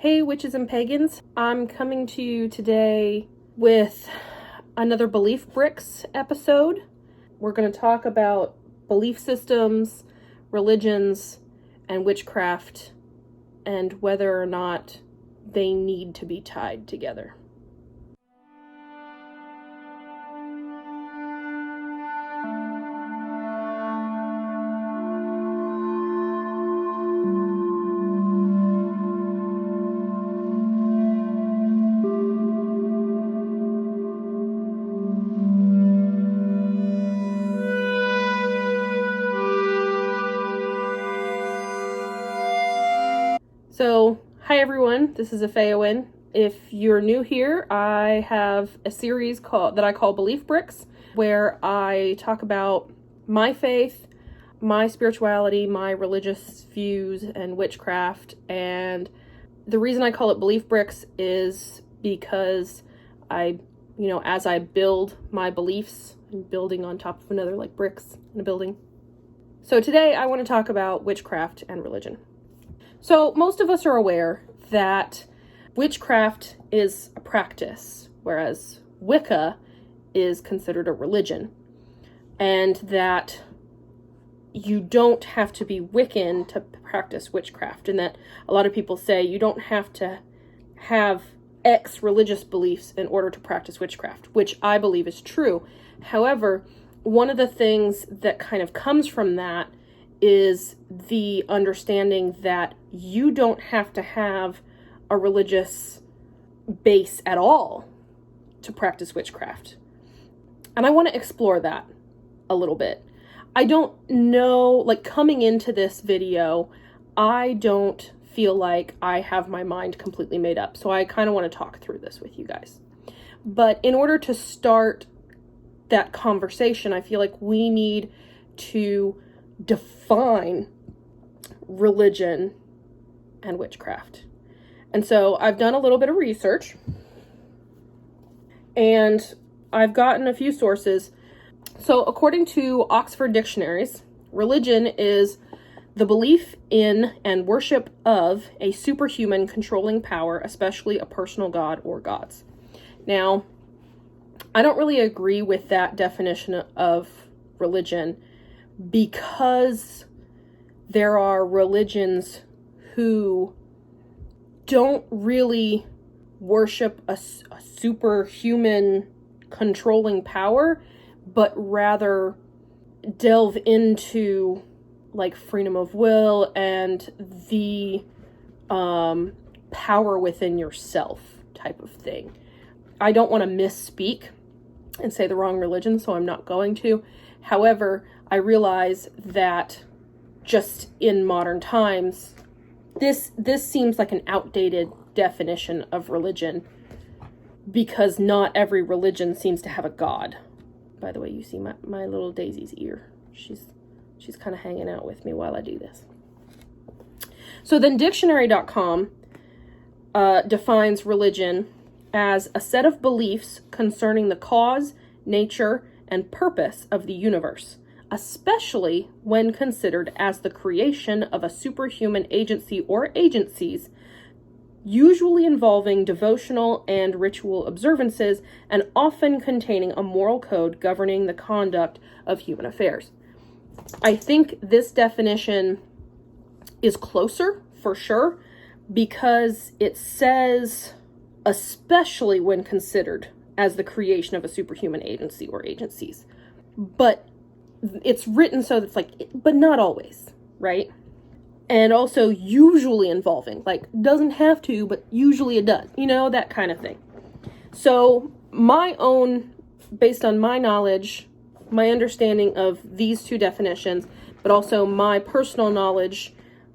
Hey witches and pagans, I'm coming to you today with another Belief Bricks episode. We're going to talk about belief systems, religions, and witchcraft, and whether or not they need to be tied together. So, hi everyone, this is Afeowin. If you're new here, I have a series that I call Belief Bricks, where I talk about my faith, my spirituality, my religious views, and witchcraft. And the reason I call it Belief Bricks is because as I build my beliefs, I'm building on top of another, like bricks in a building. So today I want to talk about witchcraft and religion. So most of us are aware that witchcraft is a practice, whereas Wicca is considered a religion, and that you don't have to be Wiccan to practice witchcraft, and that a lot of people say you don't have to have X religious beliefs in order to practice witchcraft, which I believe is true. However, one of the things that kind of comes from that is the understanding that you don't have to have a religious base at all to practice witchcraft. And I want to explore that a little bit. I don't know, coming into this video, I don't feel like I have my mind completely made up. So I kind of want to talk through this with you guys. But in order to start that conversation, I feel like we need to define religion and witchcraft. And so I've done a little bit of research, and I've gotten a few sources. So according to Oxford dictionaries, religion is the belief in and worship of a superhuman controlling power, especially a personal god or gods. Now, I don't really agree with that definition of religion, because there are religions who don't really worship a superhuman controlling power, but rather delve into freedom of will and the power within yourself type of thing. I don't want to misspeak and say the wrong religion, so I'm not going to. However, I realize that just in modern times, this seems like an outdated definition of religion, because not every religion seems to have a god. By the way, you see my little Daisy's ear. She's kind of hanging out with me while I do this. So then dictionary.com defines religion as a set of beliefs concerning the cause, nature, and purpose of the universe, especially when considered as the creation of a superhuman agency or agencies, usually involving devotional and ritual observances, and often containing a moral code governing the conduct of human affairs. I think this definition is closer, for sure, because it says, especially when considered as the creation of a superhuman agency or agencies. But it's written so that's but not always, right? And also usually involving, doesn't have to, but usually it does, that kind of thing. So based on my knowledge, my understanding of these two definitions, but also my personal knowledge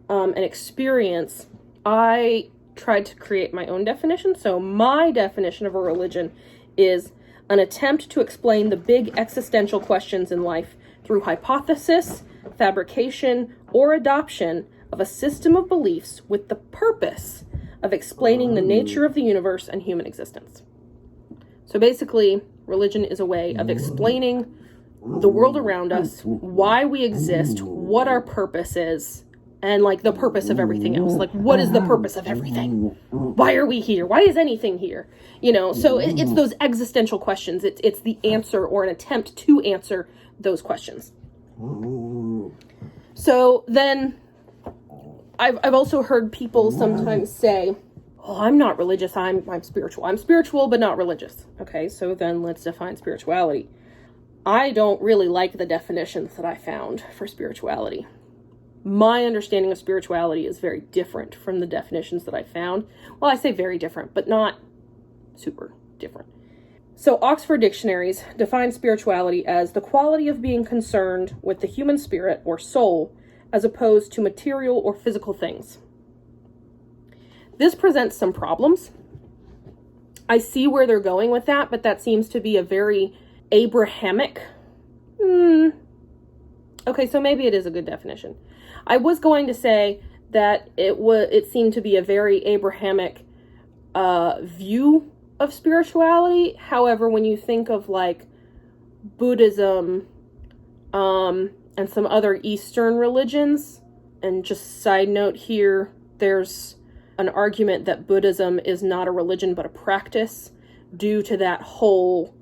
and experience, I tried to create my own definition. So my definition of a religion is an attempt to explain the big existential questions in life through hypothesis, fabrication, or adoption of a system of beliefs with the purpose of explaining the nature of the universe and human existence. So basically, religion is a way of explaining the world around us, why we exist, what our purpose is, and like the purpose of everything else. Like, what is the purpose of everything? Why are we here? Why is anything here? You know, so it's those existential questions. It's the answer or an attempt to answer those questions. So then I've also heard people sometimes say, oh, I'm not religious, I'm spiritual. I'm spiritual, but not religious. Okay, so then let's define spirituality. I don't really like the definitions that I found for spirituality. My understanding of spirituality is very different from the definitions that I found. Well, I say very different, but not super different. So Oxford dictionaries define spirituality as the quality of being concerned with the human spirit or soul as opposed to material or physical things. This presents some problems. I see where they're going with that, but that seems to be a very Abrahamic. Okay, so maybe it is a good definition. I was going to say that it seemed to be a very Abrahamic view of spirituality. However, when you think of like Buddhism and some other Eastern religions, and just side note here, there's an argument that Buddhism is not a religion but a practice due to that whole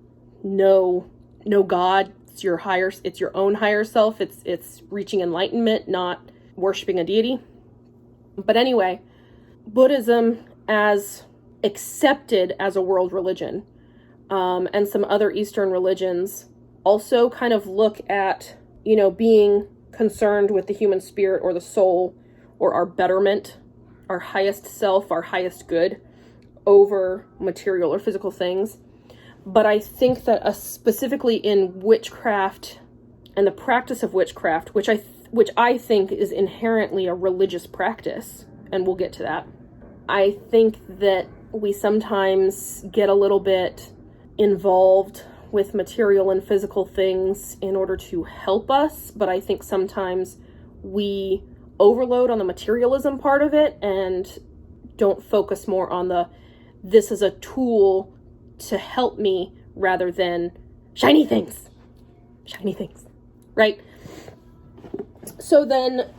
no God, it's your own higher self, it's reaching enlightenment, not worshiping a deity. But anyway, Buddhism as accepted as a world religion, and some other Eastern religions also kind of look at, you know, being concerned with the human spirit or the soul or our betterment, our highest self, our highest good over material or physical things. But I think that specifically in witchcraft and the practice of witchcraft, which I think is inherently a religious practice, and we'll get to that, I think that we sometimes get a little bit involved with material and physical things in order to help us, but I think sometimes we overload on the materialism part of it and don't focus more on this is a tool to help me rather than shiny things, right? So then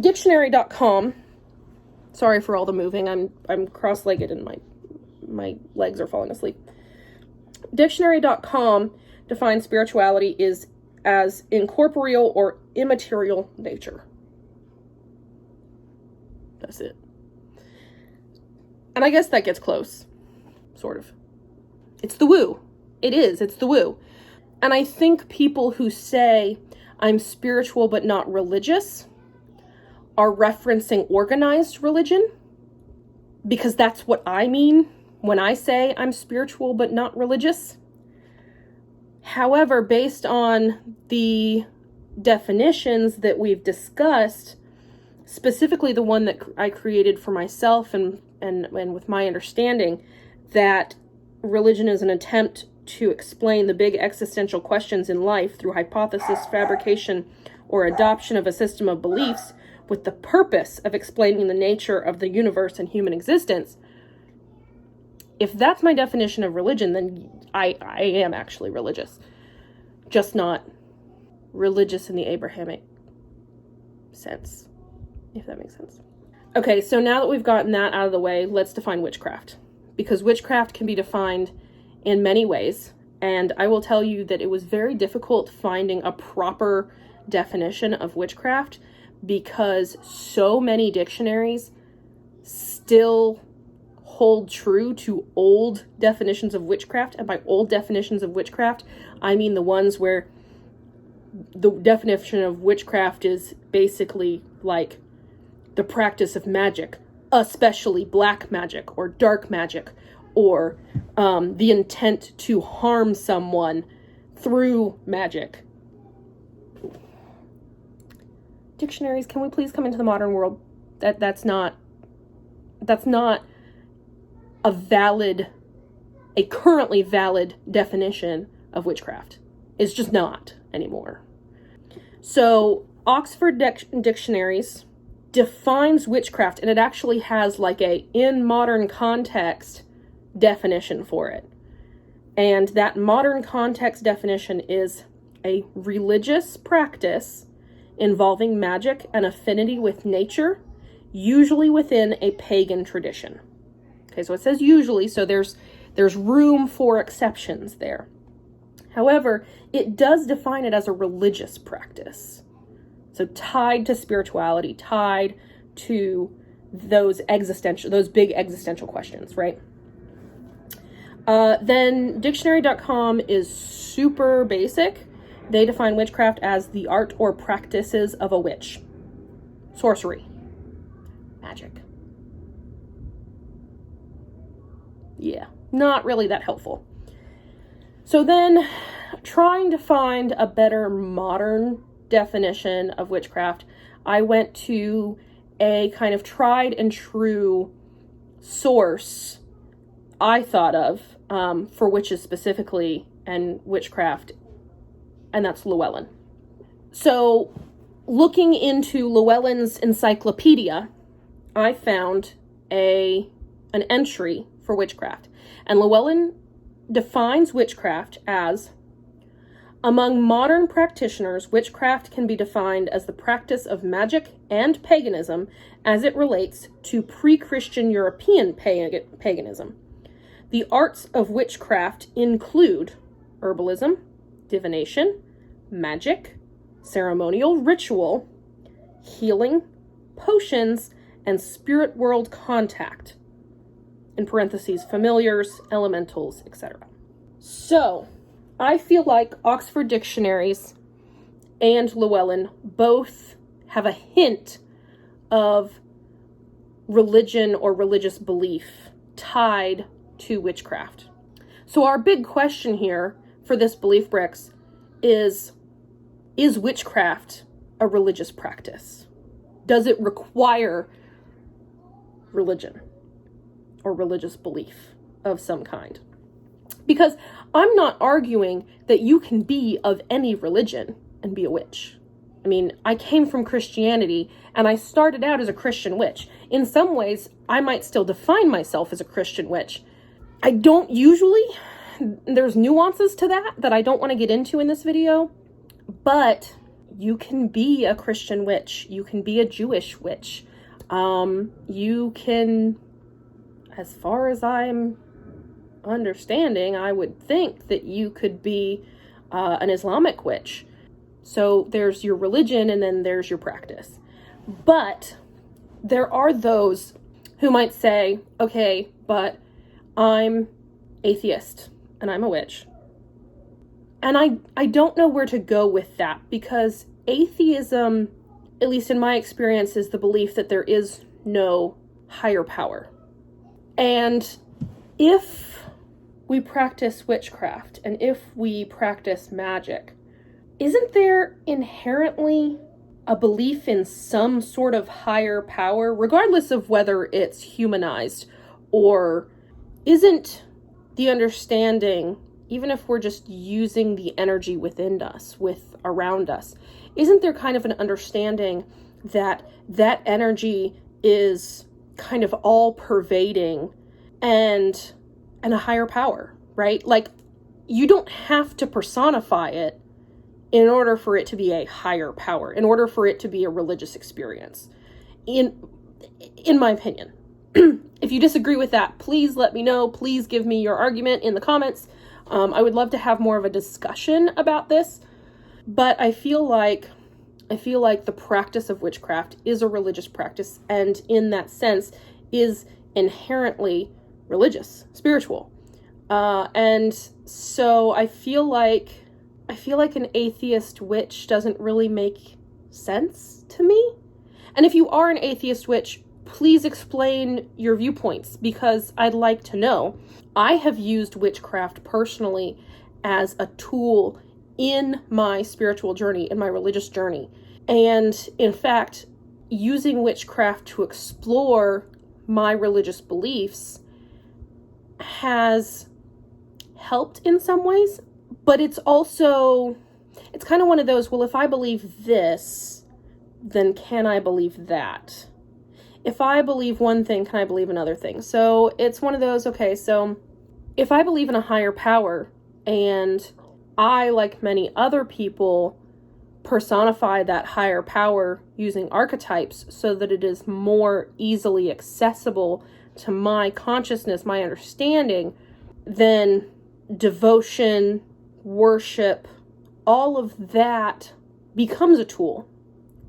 dictionary.com, sorry for all the moving, I'm cross-legged and my legs are falling asleep. Dictionary.com defines spirituality as incorporeal or immaterial nature. That's it. And I guess that gets close, sort of. It's the woo. It's the woo. And I think people who say, I'm spiritual but not religious, are referencing organized religion, because that's what I mean when I say I'm spiritual but not religious. However, based on the definitions that we've discussed, specifically the one that I created for myself and with my understanding that religion is an attempt to explain the big existential questions in life through hypothesis, fabrication, or adoption of a system of beliefs with the purpose of explaining the nature of the universe and human existence. If that's my definition of religion, then I am actually religious. Just not religious in the Abrahamic sense, if that makes sense. Okay, so now that we've gotten that out of the way, let's define witchcraft. Because witchcraft can be defined in many ways, and I will tell you that it was very difficult finding a proper definition of witchcraft because so many dictionaries still hold true to old definitions of witchcraft. And by old definitions of witchcraft, I mean the ones where the definition of witchcraft is basically like the practice of magic, especially black magic or dark magic, or the intent to harm someone through magic. Dictionaries, can we please come into the modern world? That's not a currently valid definition of witchcraft. It's just not anymore. So Oxford dictionaries defines witchcraft, and it actually has like a in modern context definition for it. And that modern context definition is a religious practice involving magic and affinity with nature, usually within a pagan tradition. Okay, so it says usually, so there's room for exceptions there. However, it does define it as a religious practice. So tied to spirituality, tied to those big existential questions, right? Then dictionary.com is super basic. They define witchcraft as the art or practices of a witch. Sorcery. Magic. Yeah, not really that helpful. So then, trying to find a better modern definition of witchcraft, I went to a kind of tried and true source I thought of for witches specifically and witchcraft, and that's Llewellyn. So, looking into Llewellyn's encyclopedia, I found an entry for witchcraft. And Llewellyn defines witchcraft as, among modern practitioners, witchcraft can be defined as the practice of magic and paganism as it relates to pre-Christian European paganism. The arts of witchcraft include herbalism, divination, magic, ceremonial ritual, healing, potions, and spirit world contact. In parentheses, familiars, elementals, etc. So, I feel like Oxford dictionaries and Llewellyn both have a hint of religion or religious belief tied to witchcraft. So our big question here for this belief bricks is witchcraft a religious practice? Does it require religion or religious belief of some kind? Because I'm not arguing that you can be of any religion and be a witch. I mean, I came from Christianity and I started out as a Christian witch. In some ways, I might still define myself as a Christian witch. I don't usually. There's nuances to that I don't want to get into in this video. But you can be a Christian witch. You can be a Jewish witch. You can, as far as I'm understanding, I would think that you could be an Islamic witch. So there's your religion and then there's your practice. But there are those who might say, okay, but I'm atheist and I'm a witch. And I don't know where to go with that, because atheism, at least in my experience, is the belief that there is no higher power. And if we practice witchcraft and if we practice magic, isn't there inherently a belief in some sort of higher power, regardless of whether it's humanized, or isn't the understanding, even if we're just using the energy within us, around us, isn't there kind of an understanding that that energy is kind of all pervading and a higher power, right? Like, you don't have to personify it in order for it to be a higher power, in order for it to be a religious experience, in my opinion. If you disagree with that, please let me know. Please give me your argument in the comments. I would love to have more of a discussion about this, but I feel like the practice of witchcraft is a religious practice, and in that sense is inherently religious, spiritual. And so I feel like an atheist witch doesn't really make sense to me. And if you are an atheist witch, please explain your viewpoints, because I'd like to know. I have used witchcraft personally as a tool in my spiritual journey, in my religious journey. And in fact, using witchcraft to explore my religious beliefs has helped in some ways, but it's kind of one of those, well, if I believe this, then can I believe that? If I believe one thing, can I believe another thing? So it's one of those, okay, so if I believe in a higher power, and I, like many other people, personify that higher power using archetypes so that it is more easily accessible to my consciousness, my understanding, then devotion, worship, all of that becomes a tool,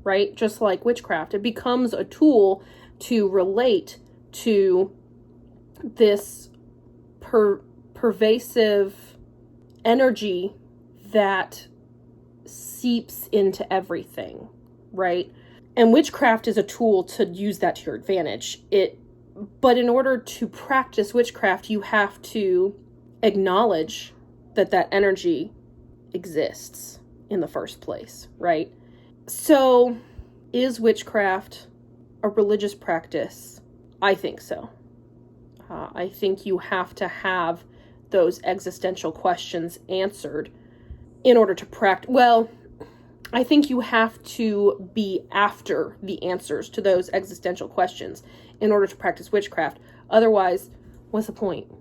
right? Just like witchcraft, it becomes a tool to relate to this pervasive energy that seeps into everything, right? And witchcraft is a tool to use that to your advantage. But in order to practice witchcraft, you have to acknowledge that that energy exists in the first place, right? So, is witchcraft a religious practice? I think so. I think you have to have those existential questions answered in order to practice. Well, I think you have to be after the answers to those existential questions in order to practice witchcraft. Otherwise, what's the point?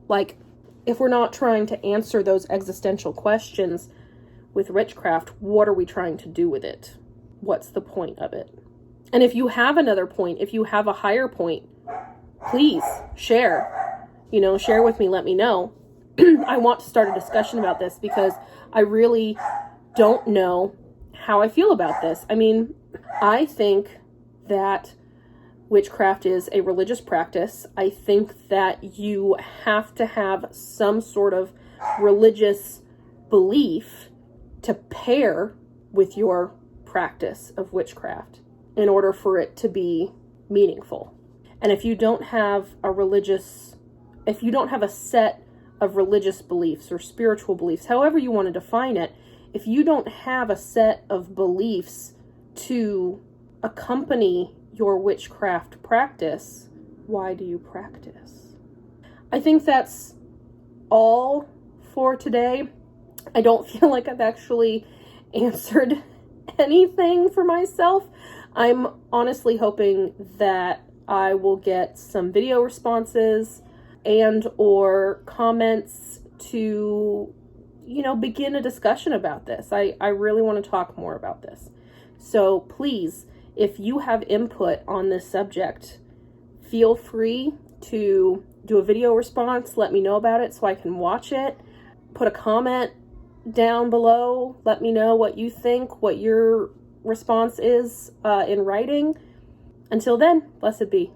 Like, if we're not trying to answer those existential questions with witchcraft, what are we trying to do with it? What's the point of it? And if you have another point, if you have a higher point, please share. Share with me, let me know. I want to start a discussion about this because I really don't know how I feel about this. I mean, I think that witchcraft is a religious practice. I think that you have to have some sort of religious belief to pair with your practice of witchcraft in order for it to be meaningful. And if you don't have a set of religious beliefs or spiritual beliefs, however you want to define it, if you don't have a set of beliefs to accompany your witchcraft practice, why do you practice? I think that's all for today. I don't feel like I've actually answered anything for myself. I'm honestly hoping that I will get some video responses and or comments to, begin a discussion about this. I really want to talk more about this. So please, if you have input on this subject, feel free to do a video response. Let me know about it so I can watch it. Put a comment down below. Let me know what you think, what your response is in writing. Until then, blessed be.